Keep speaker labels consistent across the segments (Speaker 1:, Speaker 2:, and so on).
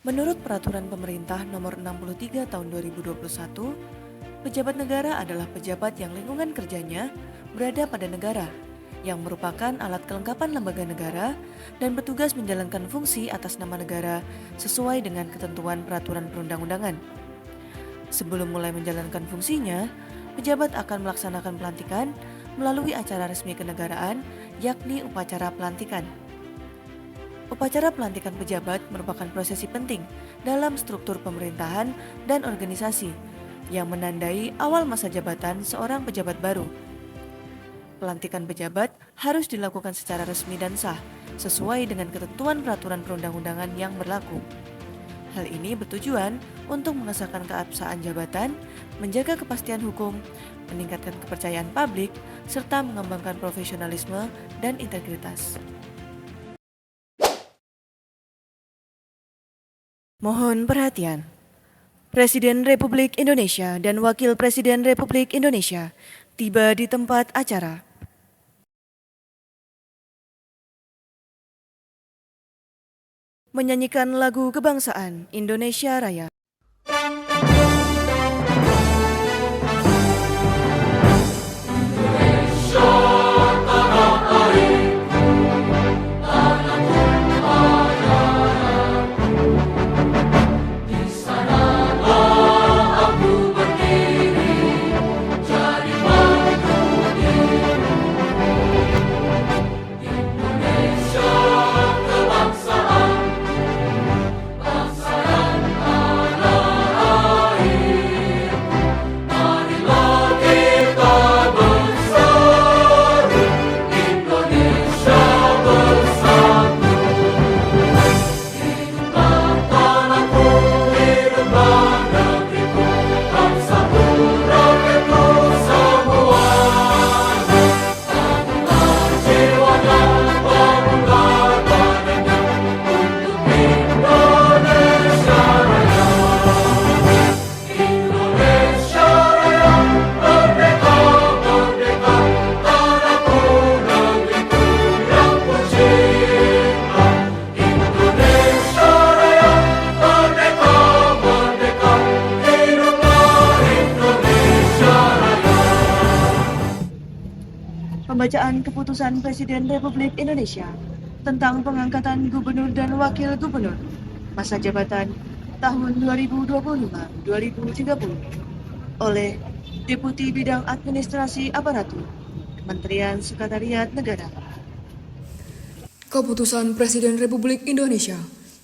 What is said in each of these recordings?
Speaker 1: Menurut Peraturan Pemerintah Nomor 63 Tahun 2021, pejabat negara adalah pejabat yang lingkungan kerjanya berada pada negara, yang merupakan alat kelengkapan lembaga negara dan bertugas menjalankan fungsi atas nama negara sesuai dengan ketentuan peraturan perundang-undangan. Sebelum mulai menjalankan fungsinya, pejabat akan melaksanakan pelantikan melalui acara resmi kenegaraan, yakni upacara pelantikan. Upacara pelantikan pejabat merupakan prosesi penting dalam struktur pemerintahan dan organisasi yang menandai awal masa jabatan seorang pejabat baru. Pelantikan pejabat harus dilakukan secara resmi dan sah, sesuai dengan ketentuan peraturan perundang-undangan yang berlaku. Hal ini bertujuan untuk mengesahkan keabsahan jabatan, menjaga kepastian hukum, meningkatkan kepercayaan publik, serta mengembangkan profesionalisme dan integritas. Mohon perhatian. Presiden Republik Indonesia dan Wakil Presiden Republik Indonesia tiba di tempat acara. Menyanyikan lagu kebangsaan Indonesia Raya. Pembacaan Keputusan Presiden Republik Indonesia tentang pengangkatan Gubernur dan Wakil Gubernur masa jabatan tahun 2025-2030 oleh Deputi Bidang Administrasi Aparatur Kementerian Sekretariat Negara.
Speaker 2: Keputusan Presiden Republik Indonesia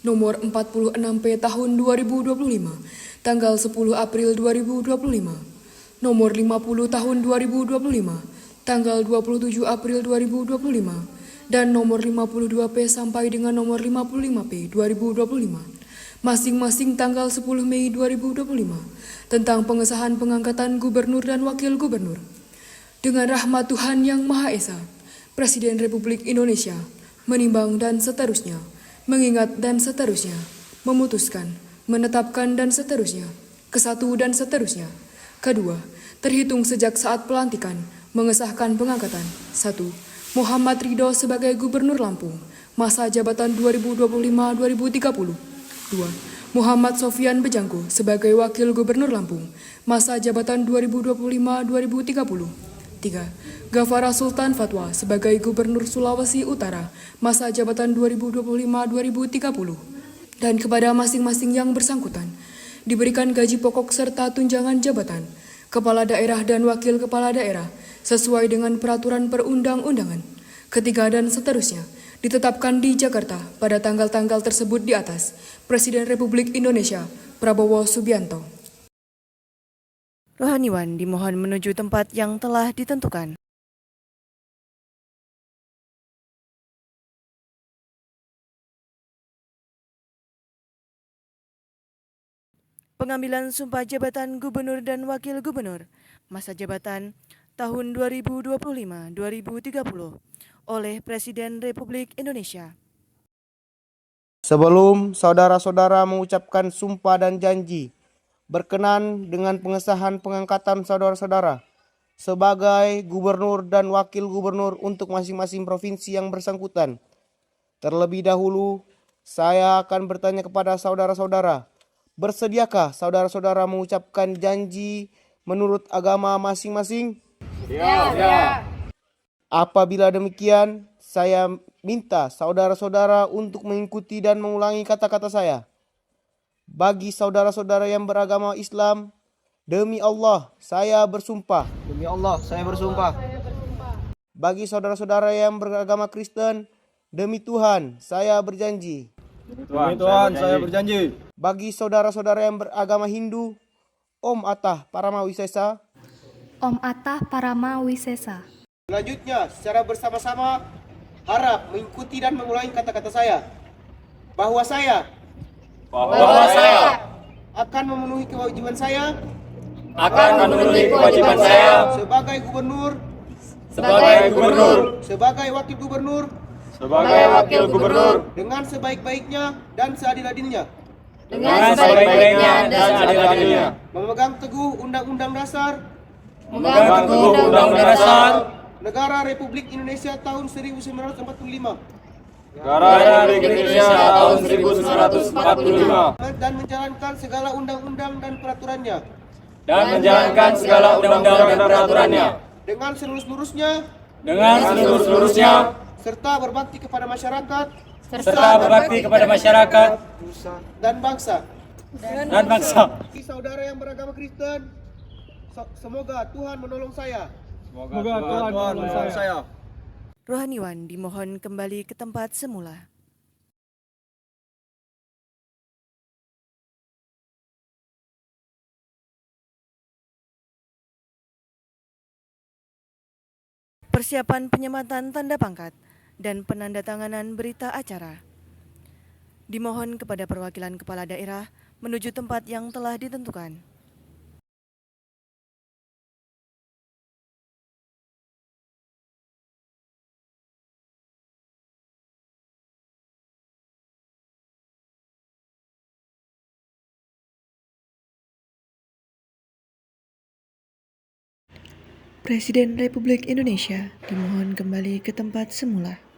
Speaker 2: Nomor 46P Tahun 2025 Tanggal 10 April 2025, Nomor 50 Tahun 2025 Tanggal 27 April 2025, dan Nomor 52P sampai dengan Nomor 55P 2025, masing-masing tanggal 10 Mei 2025, tentang pengesahan pengangkatan Gubernur dan Wakil Gubernur. Dengan rahmat Tuhan Yang Maha Esa, Presiden Republik Indonesia menimbang dan seterusnya, mengingat dan seterusnya, memutuskan, menetapkan dan seterusnya, kesatu dan seterusnya. Kedua, terhitung sejak saat pelantikan, mengesahkan pengangkatan 1. Muhammad Ridho sebagai Gubernur Lampung, masa jabatan 2025-2030. 2. Muhammad Sofyan Bejangko sebagai Wakil Gubernur Lampung, masa jabatan 2025-2030. 3. Gafara Sultan Fatwa sebagai Gubernur Sulawesi Utara, masa jabatan 2025-2030. Dan kepada masing-masing yang bersangkutan, diberikan gaji pokok serta tunjangan jabatan, Kepala Daerah dan Wakil Kepala Daerah, sesuai dengan peraturan perundang-undangan. Ketiga dan seterusnya, ditetapkan di Jakarta pada tanggal-tanggal tersebut di atas. Presiden Republik Indonesia, Prabowo Subianto.
Speaker 1: Rohaniwan dimohon menuju tempat yang telah ditentukan. Pengambilan sumpah jabatan Gubernur dan Wakil Gubernur masa jabatan tahun 2025-2030 oleh Presiden Republik Indonesia.
Speaker 3: Sebelum saudara-saudara mengucapkan sumpah dan janji, berkenan dengan pengesahan pengangkatan saudara-saudara sebagai Gubernur dan Wakil Gubernur untuk masing-masing provinsi yang bersangkutan. Terlebih dahulu, Saya akan bertanya kepada saudara-saudara, bersediakah saudara-saudara mengucapkan janji menurut agama masing-masing? Apabila demikian, saya minta saudara-saudara untuk mengikuti dan mengulangi kata-kata saya. Bagi saudara-saudara yang beragama Islam, demi Allah, saya bersumpah.
Speaker 4: Demi Allah, saya bersumpah.
Speaker 3: Bagi saudara-saudara yang beragama Kristen, demi Tuhan, saya berjanji.
Speaker 4: Demi Tuhan, saya berjanji.
Speaker 3: Bagi saudara-saudara yang beragama Hindu, Om Atah Paramawisesa.
Speaker 5: Om Atah Paramawisesa.
Speaker 3: Selanjutnya, secara bersama-sama, harap mengikuti dan mengulangi kata-kata saya. Bahwa saya akan memenuhi kewajiban saya sebagai gubernur, sebagai wakil gubernur, dengan sebaik-baiknya dan seadil-adilnya, memegang teguh Undang-Undang Dasar Negara Republik Indonesia tahun 1945 dan menjalankan segala undang-undang dan peraturannya dengan seluruh-seluruhnya serta berbakti kepada masyarakat dan bangsa. Bagi saudara yang beragama Kristen, semoga Tuhan menolong saya.
Speaker 4: Semoga Tuhan menolong saya.
Speaker 1: Rohaniwan dimohon kembali ke tempat semula. Persiapan penyematan tanda pangkat dan penandatanganan berita acara. Dimohon kepada perwakilan kepala daerah menuju tempat yang telah ditentukan. Presiden Republik Indonesia dimohon kembali ke tempat semula.